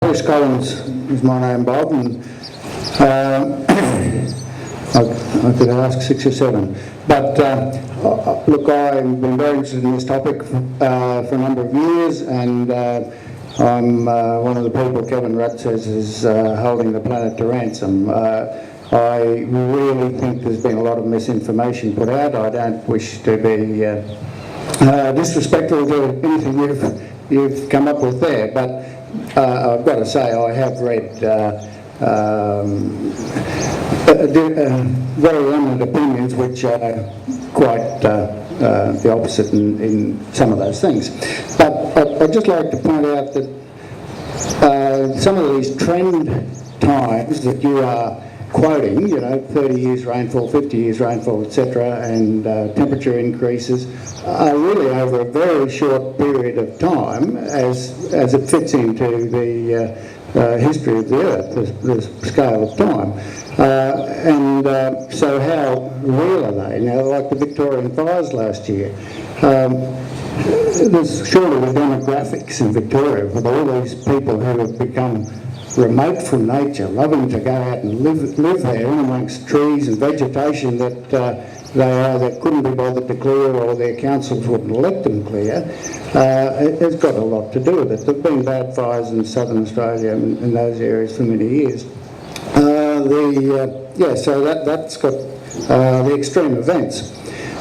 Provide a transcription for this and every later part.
Bruce Collins is my name, Bob, and I could ask 6 or 7. But look, I've been very interested in this topic for a number of years, and I'm one of the people Kevin Rudd says is holding the planet to ransom. I really think there's been a lot of misinformation put out. I don't wish to be disrespectful to anything you've come up with there, but I've got to say I have read very eminent opinions which are quite the opposite in some of those things. But I'd just like to point out that some of these trend times that you are quoting, 30 years rainfall, 50 years rainfall, etc., and temperature increases, are really over a very short period of time as it fits into the history of the Earth, the scale of time. So how real are they? Now, like the Victorian fires last year, there's surely the demographics in Victoria with all these people who have become remote from nature, loving to go out and live there in amongst trees and vegetation that they either couldn't be bothered to clear or their councils wouldn't let them clear. It's got a lot to do with it. There have been bad fires in southern Australia in those areas for many years. So that's got the extreme events.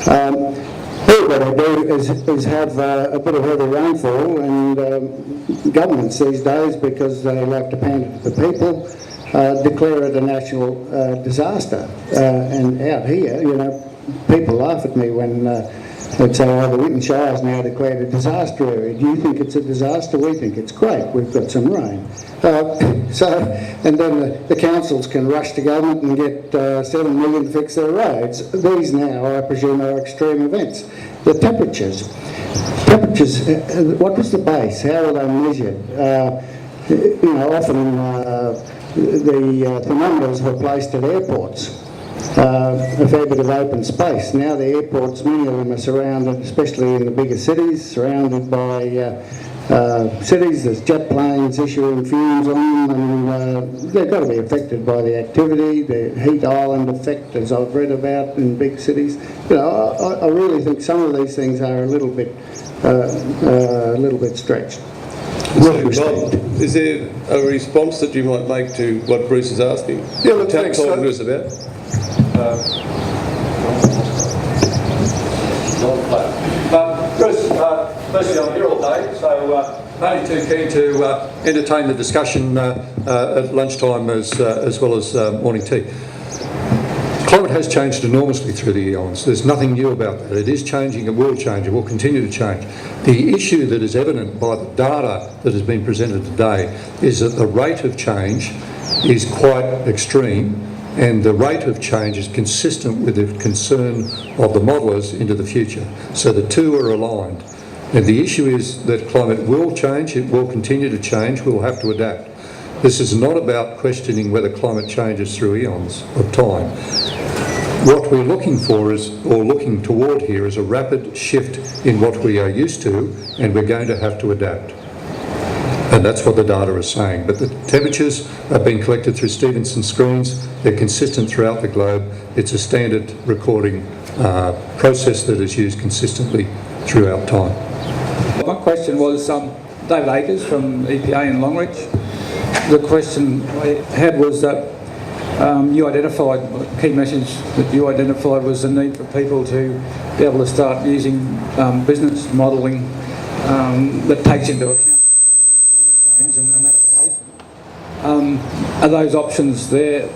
All what I do is have a bit of heavy rainfall, and governments these days, because they like to pander to the people, declare it a national disaster. And out here, people laugh at me when they'd say, the Whitton Shire's now declared a disaster area. Do you think it's a disaster? We think it's great. We've got some rain. And then the councils can rush to government and get 7 million to fix their roads. These now, I presume, are extreme events. The temperatures, what was the base? How are they measured? Often the thermometers were placed at airports. A fair bit of open space. Now the airports, many of them are surrounded, especially in the bigger cities, surrounded by cities. There's jet planes issuing fumes on them, and they've got to be affected by the activity, the heat island effect, as I've read about in big cities. I really think some of these things are a little bit stretched. Is there a response that you might make to what Bruce is asking? Yeah, look, thanks. Talk to us about. Bruce, firstly, I'm here all day, so only too keen to entertain the discussion at lunchtime as well as morning tea. Climate has changed enormously through the eons. There's nothing new about that. It is changing, it will change, it will continue to change. The issue that is evident by the data that has been presented today is that the rate of change is quite extreme, and the rate of change is consistent with the concern of the modellers into the future. So the two are aligned. And the issue is that climate will change, it will continue to change, we'll have to adapt. This is not about questioning whether climate changes through eons of time. What we're looking for looking toward here is a rapid shift in what we are used to, and we're going to have to adapt. And that's what the data is saying. But the temperatures are being collected through Stevenson screens. They're consistent throughout the globe. It's a standard recording process that is used consistently throughout time. My question was David Akers from EPA in Longreach. The question I had was that you identified, the key message that you identified was the need for people to be able to start using business modelling that takes into account planning for climate change and adaptation. Are those options there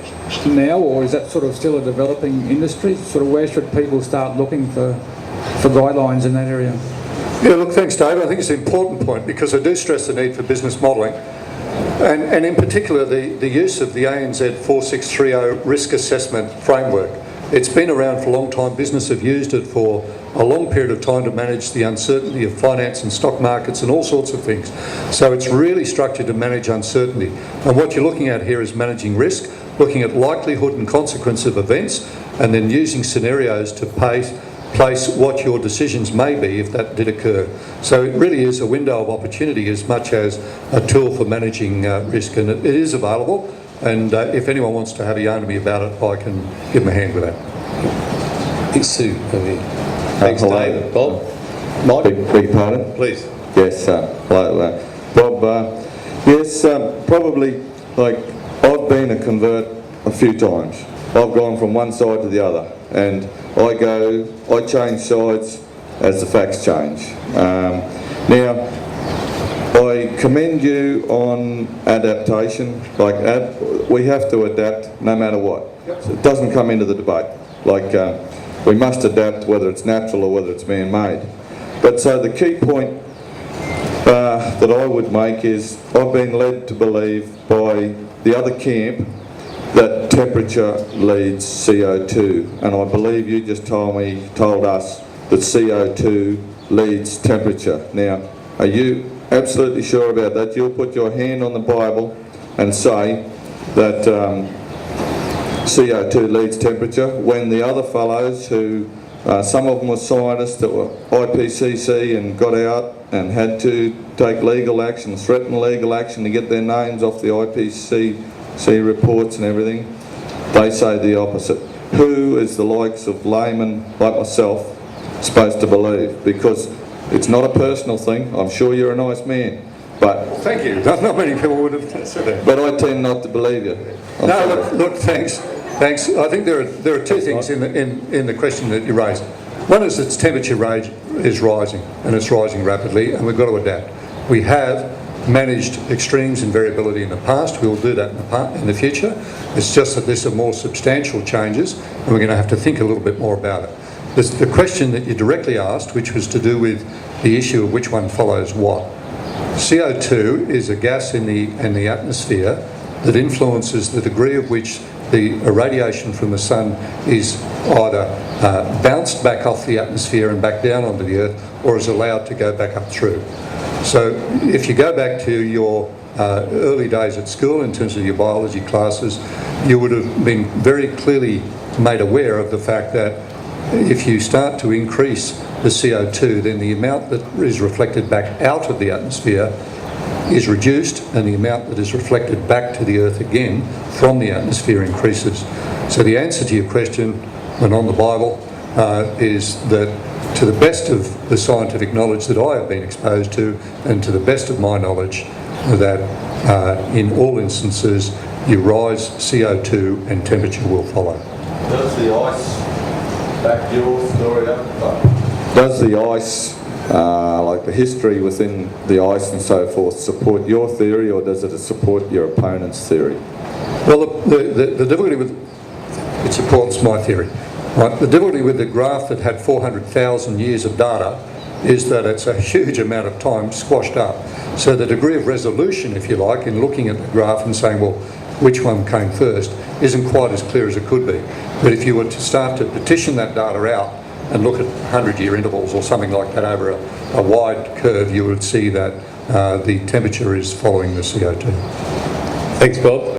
now, or is that sort of still a developing industry? Sort of where should people start looking for guidelines in that area? Yeah, look, thanks, Dave. I think it's an important point because I do stress the need for business modelling. And in particular, the use of the ANZ 4630 risk assessment framework. It's been around for a long time. Business have used it for a long period of time to manage the uncertainty of finance and stock markets and all sorts of things. So it's really structured to manage uncertainty. And what you're looking at here is managing risk, looking at likelihood and consequence of events, and then using scenarios to place what your decisions may be if that did occur. So it really is a window of opportunity as much as a tool for managing risk, and it is available. And if anyone wants to have a yarn to me about it, I can give them a hand with that. It's Sue over here. Thanks, hello. Dave. Bob? Mike? Beg your pardon? Please. Yes, hello, Bob. Yes, probably, like, I've been a convert a few times. I've gone from one side to the other, and I change sides as the facts change. Now, I commend you on adaptation. We have to adapt no matter what. So it doesn't come into the debate. We must adapt whether it's natural or whether it's man-made. But so the key point that I would make is I've been led to believe by the other camp that temperature leads CO2, and I believe you just told us that CO2 leads temperature. Now, are you absolutely sure about that? You'll put your hand on the Bible and say that CO2 leads temperature, when the other fellows who, some of them were scientists that were IPCC and got out and had to take legal action, threaten legal action to get their names off the IPCC reports and everything, they say the opposite. Who is the likes of laymen like myself supposed to believe? Because it's not a personal thing. I'm sure you're a nice man, but Thank you. Not many people would have said that. but I tend not to believe you. I'm No, sorry. look, thanks. I think there are two things in the question that you raised. One is its temperature is rising, and it's rising rapidly, and we've got to adapt. We have managed extremes and variability in the past. We will do that in the future. It's just that there's some more substantial changes, and we're going to have to think a little bit more about it. The question that you directly asked, which was to do with the issue of which one follows what. CO2 is a gas in the atmosphere that influences the degree of which the irradiation from the sun is either bounced back off the atmosphere and back down onto the earth, or is allowed to go back up through. So if you go back to your early days at school in terms of your biology classes, you would have been very clearly made aware of the fact that if you start to increase the CO2, then the amount that is reflected back out of the atmosphere is reduced, and the amount that is reflected back to the earth again from the atmosphere increases. So the answer to your question, when on the Bible, is that to the best of the scientific knowledge that I have been exposed to, and to the best of my knowledge, that in all instances you rise CO2 and temperature will follow. Does the ice back your story up? Does the ice, like the history within the ice and so forth, support your theory, or does it support your opponent's theory? Well, the difficulty with it supports my theory. Right? The difficulty with the graph that had 400,000 years of data is that it's a huge amount of time squashed up. So the degree of resolution, if you like, in looking at the graph and saying, well, which one came first, isn't quite as clear as it could be. But if you were to start to partition that data out and look at 100-year intervals or something like that over a wide curve, you would see that the temperature is following the CO2. Thanks, Bob.